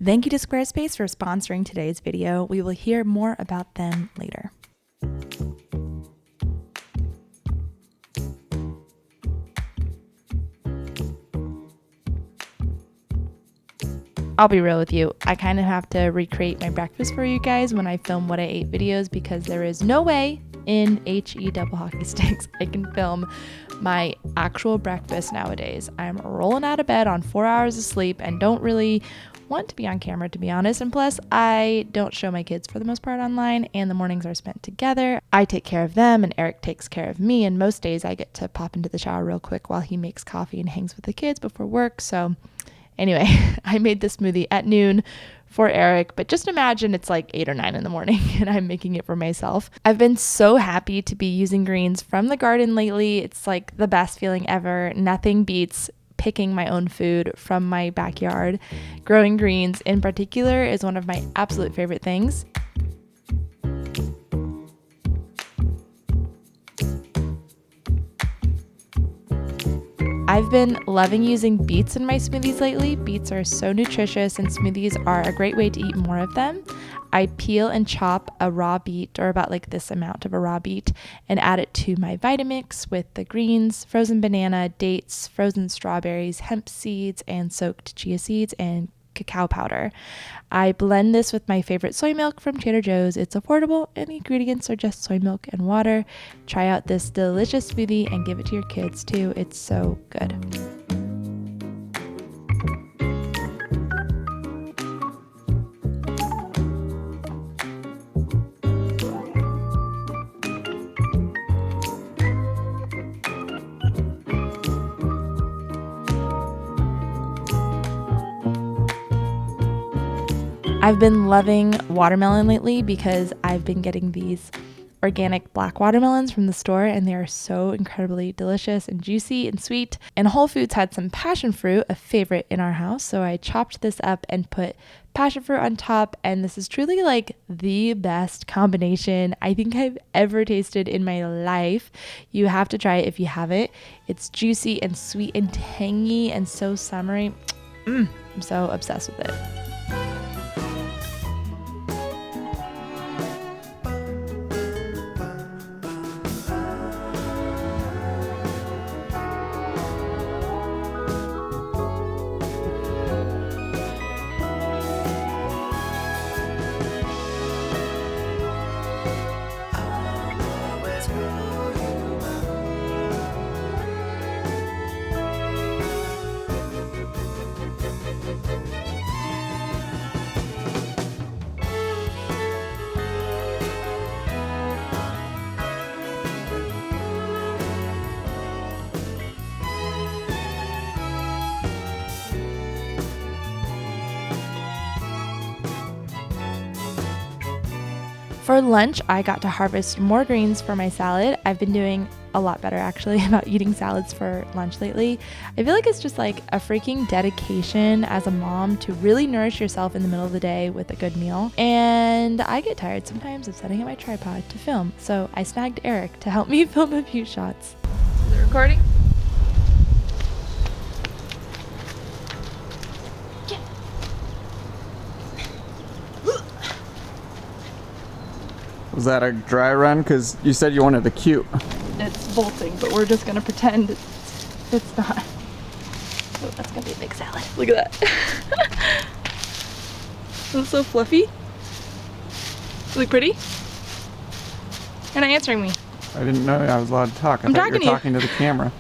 Thank you to Squarespace for sponsoring today's video. We will hear more about them later. I'll be real with you. I kind of have to recreate my breakfast for you guys when I film what I ate videos because there is no way in HE double hockey sticks I can film my actual breakfast nowadays. I'm rolling out of bed on 4 hours of sleep and don't really want to be on camera, to be honest. And plus, I don't show my kids for the most part online, and the mornings are spent together. I take care of them and Eric takes care of me, and most days I get to pop into the shower real quick while he makes coffee and hangs with the kids before work. So anyway, I made this smoothie at noon for Eric, but just imagine it's like 8 or 9 in the morning and I'm making it for myself. I've been so happy to be using greens from the garden lately. It's like the best feeling ever. Nothing beats picking my own food from my backyard. Growing greens in particular is one of my absolute favorite things. I've been loving using beets in my smoothies lately. Beets are so nutritious and smoothies are a great way to eat more of them. I peel and chop a raw beet, or about like this amount of a raw beet, and add it to my Vitamix with the greens, frozen banana, dates, frozen strawberries, hemp seeds, and soaked chia seeds and cacao powder. I blend this with my favorite soy milk from Trader Joe's. It's affordable and the ingredients are just soy milk and water. Try out this delicious smoothie and give it to your kids too. It's so good. I've been loving watermelon lately because I've been getting these organic black watermelons from the store and they are so incredibly delicious and juicy and sweet. And Whole Foods had some passion fruit, a favorite in our house, so I chopped this up and put passion fruit on top, and this is truly like the best combination I think I've ever tasted in my life. You have to try it if you haven't. It's juicy and sweet and tangy and so summery. I'm so obsessed with it. For lunch, I got to harvest more greens for my salad. I've been doing a lot better actually about eating salads for lunch lately. I feel like it's just like a freaking dedication as a mom to really nourish yourself in the middle of the day with a good meal. And I get tired sometimes of setting up my tripod to film, so I snagged Eric to help me film a few shots. Is it recording? Was that a dry run? Because you said you wanted a cute. It's bolting, but we're just gonna pretend it's not. Oh, that's gonna be a big salad. Look at that. It's so fluffy. Look pretty? You're not answering me. I didn't know I was allowed to talk. I thought you were talking to the camera.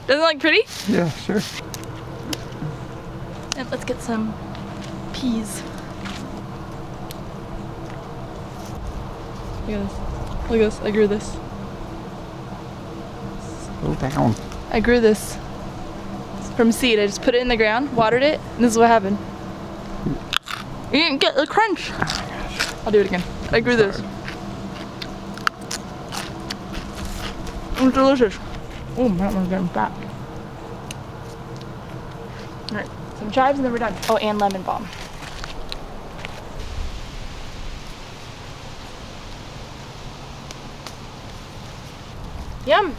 Doesn't it look pretty? Yeah, sure. And let's get some peas. Look at this. Look at this. I grew this. Slow down. I grew this from seed. I just put it in the ground, watered it, and this is what happened. You didn't get the crunch. I'll do it again. I grew this. It's delicious. Oh, that one's getting fat. Alright, some chives and then we're done. Oh, and lemon balm. Yum.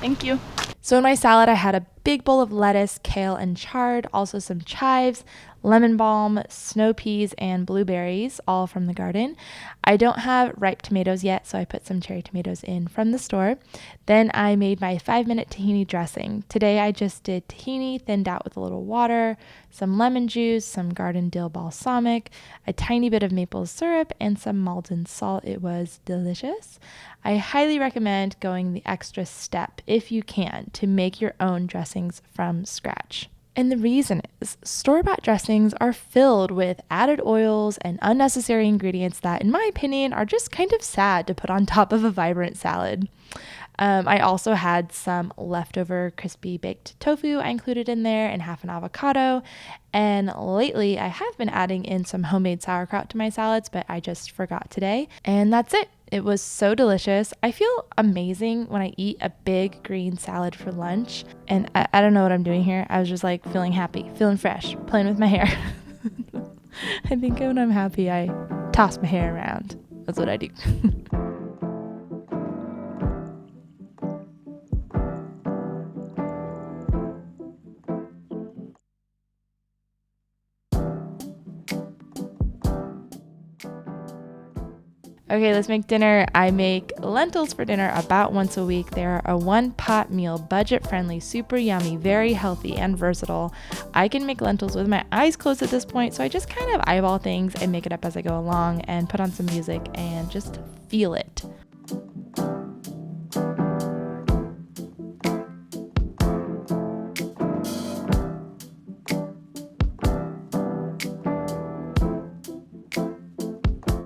Thank you. So in my salad, I had a big bowl of lettuce, kale, and chard, also some chives, lemon balm, snow peas, and blueberries, all from the garden. I don't have ripe tomatoes yet, so I put some cherry tomatoes in from the store. Then I made my 5-minute tahini dressing. Today I just did tahini thinned out with a little water, some lemon juice, some garden dill balsamic, a tiny bit of maple syrup, and some Maldon salt. It was delicious. I highly recommend going the extra step, if you can, to make your own dressings from scratch. And the reason is store-bought dressings are filled with added oils and unnecessary ingredients that, in my opinion, are just kind of sad to put on top of a vibrant salad. I also had some leftover crispy baked tofu I included in there and half an avocado. And lately I have been adding in some homemade sauerkraut to my salads, but I just forgot today. And that's it. It was so delicious. I feel amazing when I eat a big green salad for lunch. And I don't know what I'm doing here. I was just like feeling happy, feeling fresh, playing with my hair. I think when I'm happy, I toss my hair around. That's what I do. Okay, let's make dinner. I make lentils for dinner about once a week. They're a one-pot meal, budget-friendly, super yummy, very healthy, and versatile. I can make lentils with my eyes closed at this point, so I just kind of eyeball things and make it up as I go along and put on some music and just feel it.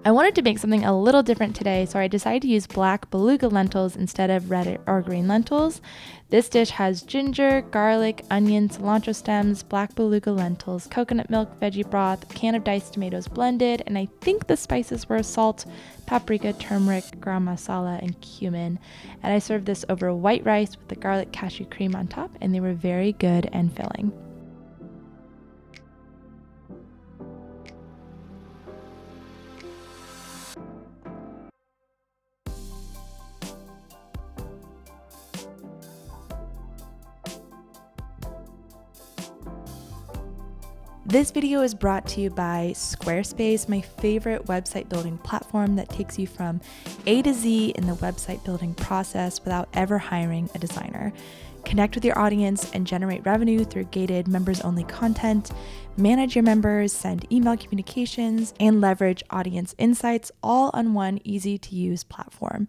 I wanted to make something a little different today, so I decided to use black beluga lentils instead of red or green lentils. This dish has ginger, garlic, onion, cilantro stems, black beluga lentils, coconut milk, veggie broth, a can of diced tomatoes blended, and I think the spices were salt, paprika, turmeric, garam masala, and cumin. And I served this over white rice with the garlic cashew cream on top, and they were very good and filling. This video is brought to you by Squarespace, my favorite website building platform that takes you from A to Z in the website building process without ever hiring a designer. Connect with your audience and generate revenue through gated members-only content, manage your members, send email communications, and leverage audience insights all on one easy-to-use platform.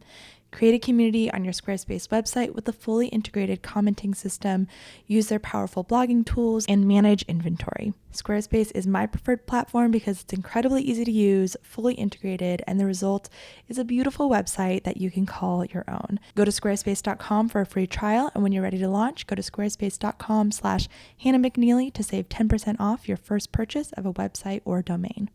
Create a community on your Squarespace website with a fully integrated commenting system, use their powerful blogging tools, and manage inventory. Squarespace is my preferred platform because it's incredibly easy to use, fully integrated, and the result is a beautiful website that you can call your own. Go to squarespace.com for a free trial, and when you're ready to launch, go to squarespace.com/Hannah McNeely to save 10% off your first purchase of a website or domain.